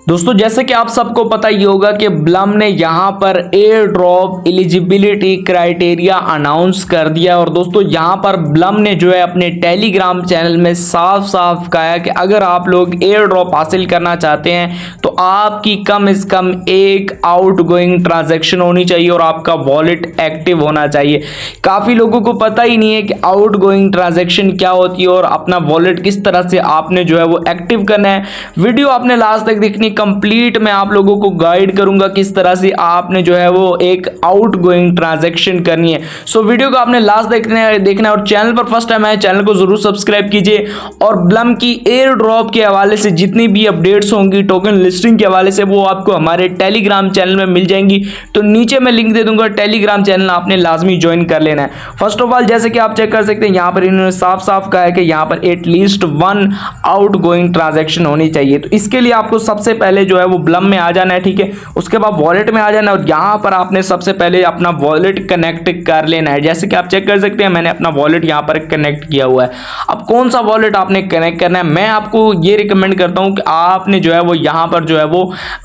दोस्तों जैसे कि आप सबको पता ही होगा कि ब्लम ने यहां पर air drop eligibility criteria announce कर दिया। और दोस्तों यहां पर ब्लम ने जो है अपने टेलीग्राम चैनल में साफ साफ कहा कि अगर आप लोग एयर ड्रॉप हासिल करना चाहते हैं तो आपकी कम से कम एक आउटगोइंग ट्रांजैक्शन होनी चाहिए और आपका वॉलेट एक्टिव होना चाहिए। काफी लोगों को पता ही नहीं है कि आउटगोइंग ट्रांजैक्शन क्या होती है और अपना वॉलेट किस तरह से आपने जो है वो एक्टिव करना है। वीडियो आपने लास्ट तक देखनी कंप्लीट, मैं आप लोगों को गाइड करूंगा किस तरह से आपने जो है वो एक आउटगोइंग ट्रांजैक्शन करनी है। सो वीडियो को आपने लास्ट देखना है और चैनल पर फर्स्ट टाइम आए चैनल को जरूर सब्सक्राइब कीजिए। और ब्लम की एयर ड्रॉप के हवाले से जितनी भी अपडेट्स होंगी टोकन लिस्टिंग के हवाले से वो आपको हमारे टेलीग्राम चैनल में मिल जाएंगी, तो नीचे मैं लिंक दे दूंगा। टेलीग्राम चैनल आपने लाजमी ज्वाइन कर लेना है। फर्स्ट ऑफ ऑल जैसे कि आप चेक कर सकते हैं यहाँ पर इन्होंने साफ साफ कहा है कि यहाँ पर एटलीस्ट 1 आउटगोइंग ट्रांजैक्शन होनी चाहिए। तो इसके लिए आपको सबसे पहले जो है वो ब्लम में आ जाना है, ठीक है। उसके बाद वॉलेट में आ जाना है और यहाँ पर आपने सबसे पहले अपना वॉलेट कनेक्ट कर लेना है। जैसे कि आप चेक कर सकते हैं मैंने अपना वॉलेट यहाँ पर कनेक्ट किया हुआ है। अब कौन सा वॉलेट आपने कनेक्ट करना है, मैं आपको ये रिकमेंड करता हूँ कि आपने जो है वो यहाँ पर जो है वो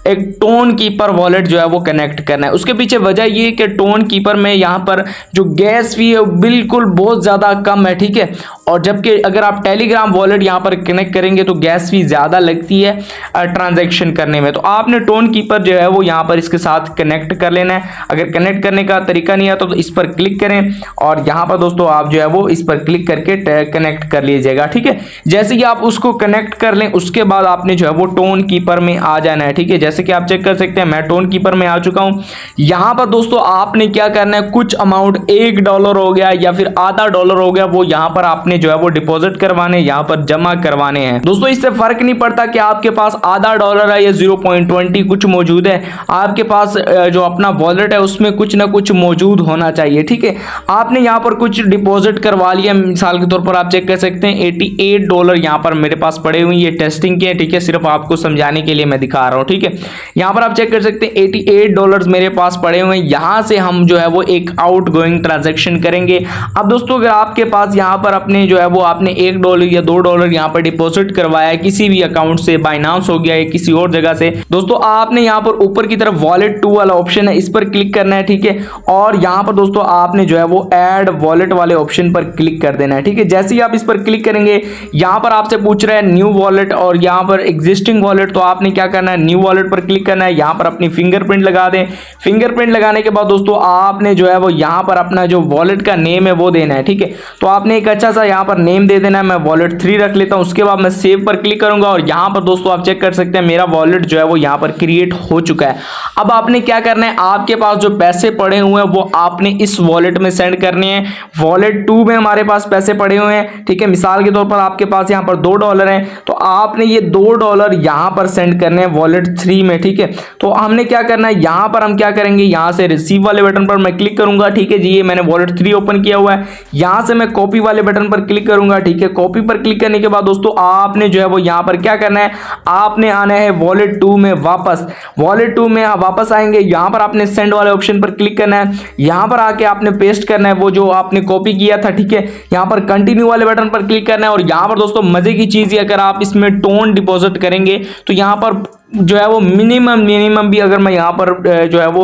एक टोन कीपर वॉलेट जो है वो कनेक्ट करना है। उसके पीछे वजह ये कि टोन कीपर में यहाँ पर जो गैस फी है बिल्कुल बहुत ज़्यादा कम है, ठीक है। और जबकि अगर आप टेलीग्राम वॉलेट यहाँ पर कनेक्ट करेंगे तो गैस फी ज़्यादा लगती है ट्रांजैक्शन करने में। तो आपने टोन कीपर जो है वो यहाँ पर इसके साथ कनेक्ट कर लेना है। अगर कनेक्ट करने का तरीका नहीं आता तो इस पर क्लिक करें और यहाँ पर दोस्तों आप जो है वो इस पर क्लिक करके कनेक्ट कर लीजिएगा, ठीक है। जैसे कि आप उसको कनेक्ट कर लें उसके बाद आपने जो है वो टोन कीपर में आ जाना है, ठीक है। जैसे कि आप चेक कर सकते हैं मैं टोन कीपर में आ चुका हूँ। यहाँ पर दोस्तों आपने क्या करना है, कुछ अमाउंट $1 हो गया या फिर आधा डॉलर हो गया वो यहाँ पर आपने जो है वो डिपॉजिट करवाने यहाँ पर जमा करवाने हैं। दोस्तों इससे फर्क नहीं पड़ता कि आपके पास आधा डॉलर है या 0.20 कुछ मौजूद है, आपके पास जो अपना वॉलेट है उसमें कुछ ना कुछ मौजूद होना चाहिए, ठीक है। आपने यहाँ पर कुछ डिपॉजिट करवा लिया, मिसाल के तौर पर आप चेक कर सकते हैं $88 यहाँ पर मेरे पास पड़े हुए, ये टेस्टिंग के, ठीक है, सिर्फ आपको समझाने के लिए मैं दिखा रहा हूँ, ठीक है। यहाँ पर आप चेक कर सकते हैं $88 मेरे पास पड़े हुए हैं। यहाँ से हम जो है वो एक आउटगोइंग ट्रांजैक्शन करेंगे। अब दोस्तों अगर आपके पास यहाँ पर अपने जो है वो आपने $1 या $2 यहाँ पर डिपॉजिट करवाया है किसी भी अकाउंट से, बाइनांस हो गया है किसी और जगह से, दोस्तों आपने यहाँ पर ऊपर की तरफ वॉलेट 2 वाला ऑप्शन है इस पर क्लिक करना है, ठीक है। और यहाँ पर दोस्तों आपने जो है वो ऐड वॉलेट वाले ऑप्शन पर क्लिक कर देना है, ठीक है। जैसे ही आप इस पर क्लिक करेंगे यहाँ पर आपसे पूछ रहा है न्यू वॉलेट और यहाँ पर एग्जिस्टिंग वॉलेट, तो आपने क्या करना है न्यू वॉलेट पर क्लिक करना है। यहाँ पर अपनी फिंगरप्रिंट लगा दें। फिंगरप्रिंट लगाने के बाद दोस्तों आपने जो है वो यहाँ पर अपना जो वॉलेट का नेम है वो देना है, ठीक है। तो आपने एक अच्छा सा यहाँ पर नेम दे देना है, मैं वॉलेट 3 रख लेता हूँ। उसके बाद मैं सेव पर क्लिक करूंगा और यहाँ पर दोस्तों आप चेक कर सकते हैं मेरा वॉलेट जो है वो यहाँ पर क्रिएट हो चुका है। अब आपने क्या करना है, आपके पास जो पैसे पड़े हुए हैं वो आपने इस वॉलेट में सेंड करने हैं। वॉलेट 2 में हमारे पास पैसे पड़े हुए हैं, ठीक है। मिसाल के तौर पर आपके पास यहाँ पर $2 हैं तो आपने ये $2 यहाँ पर सेंड करने हैं वॉलेट 3 में, ठीक है। तो हमने क्या करना है, यहाँ पर हम क्या करेंगे, यहाँ से रिसीव वाले बटन पर मैं क्लिक करूंगा, ठीक है जी। ये मैंने वॉलेट 3 ओपन किया हुआ है। यहाँ से मैं कॉपी वाले बटन पर क्लिक करूंगा, ठीक है। कॉपी पर क्लिक करने के बाद दोस्तों आपने जो है वो यहाँ पर क्या करना है, आपने आना है वॉलेट 2 में वापस। वॉलेट 2 में वापस आएंगे, यहाँ पर आपने सेंड वाले ऑप्शन पर क्लिक करना है। यहाँ पर आके आपने पेस्ट करना है वो जो आपने कॉपी किया था, ठीक है। यहाँ पर कंटिन्यू वाले बटन पर क्लिक करना है और यहाँ पर दोस्तों मजे की चीज है, अगर आप इसमें टोन डिपॉजिट करेंगे तो यहाँ पर जो है वो मिनिमम भी अगर मैं यहाँ पर जो है वो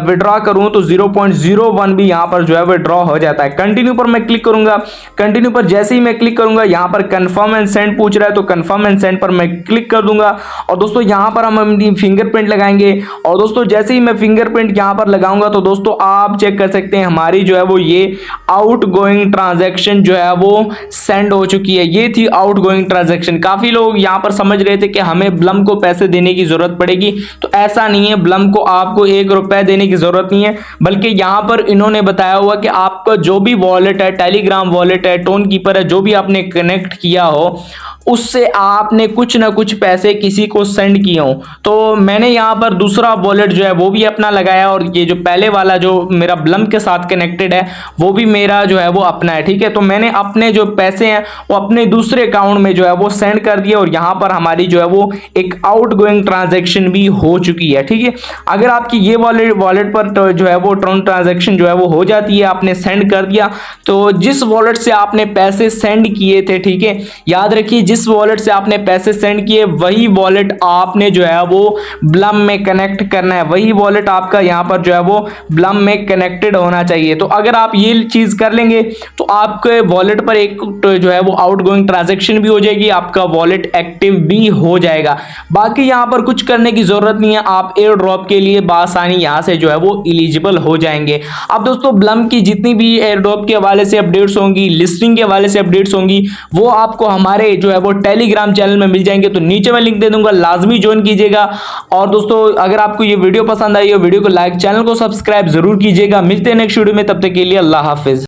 विड्रॉ करूँ तो 0.01 भी यहाँ पर जो है विड्रॉ हो जाता है। कंटिन्यू पर मैं क्लिक करूंगा। कंटिन्यू पर जैसे ही मैं क्लिक करूंगा यहाँ पर कंफर्म एंड सेंड पूछ रहा है तो कंफर्म एंड सेंड पर मैं क्लिक कर दूंगा। और दोस्तों यहाँ पर हम अपनी फिंगरप्रिंट लगाएंगे और दोस्तों जैसे ही मैं फिंगरप्रिंट यहाँ पर लगाऊंगा तो दोस्तों आप चेक कर सकते हैं हमारी जो है वो ये आउटगोइंग ट्रांजैक्शन जो है वो सेंड हो चुकी है। ये थी आउटगोइंग ट्रांजैक्शन। काफी लोग यहाँ पर समझ रहे थे कि हमें ब्लम को पैसे देने की जरूरत पड़ेगी, तो ऐसा नहीं है। ब्लम को आपको $1 देने की जरूरत नहीं है, बल्कि यहां पर इन्होंने बताया हुआ कि आपका जो भी वॉलेट है, टेलीग्राम वॉलेट है, टोन कीपर है, जो भी आपने कनेक्ट किया हो उससे आपने कुछ ना कुछ पैसे किसी को सेंड किए हो। तो मैंने यहाँ पर दूसरा वॉलेट जो है वो भी अपना लगाया और ये जो पहले वाला जो मेरा ब्लम के साथ कनेक्टेड है वो भी मेरा जो है वो अपना है, ठीक है। तो मैंने अपने जो पैसे हैं वो अपने दूसरे अकाउंट में जो है वो सेंड कर दिए और यहाँ पर हमारी जो है वो एक आउटगोइंग ट्रांजैक्शन भी हो चुकी है, ठीक है। अगर आपकी ये वॉलेट पर तो जो है वो ट्रांजैक्शन जो है वो हो जाती है, आपने सेंड कर दिया, तो जिस वॉलेट से आपने पैसे सेंड किए थे, ठीक है, याद रखिए जिस वॉलेट से आपने पैसे सेंड किए वही वॉलेट आपने जो है वो ब्लम में कनेक्ट करना है, वही वॉलेट आपका यहाँ पर जो है वो ब्लम में कनेक्टेड होना चाहिए। तो अगर आप ये चीज कर लेंगे तो आपके वॉलेट पर एक तो जो है वो आउटगोइंग ट्रांजैक्शन भी हो जाएगी, आपका वॉलेट एक्टिव भी हो जाएगा। बाकी यहाँ पर कुछ करने की जरूरत नहीं है, आप एयर ड्रॉप के लिए बासानी यहाँ से जो है वो एलिजिबल हो जाएंगे। अब दोस्तों ब्लम की जितनी भी एयर ड्रॉप के हवाले से अपडेट्स होंगी, लिस्टिंग के हवाले से अपडेट्स होंगी, वो आपको हमारे जो है वो टेलीग्राम चैनल में मिल जाएंगे। तो नीचे मैं लिंक दे दूंगा, लाजमी ज्वाइन कीजिएगा। और दोस्तों अगर आपको ये वीडियो पसंद आई हो, वीडियो को लाइक, चैनल को सब्सक्राइब जरूर कीजिएगा। मिलते हैं नेक्स्ट वीडियो में, तब तक के लिए अल्लाह हाफिज।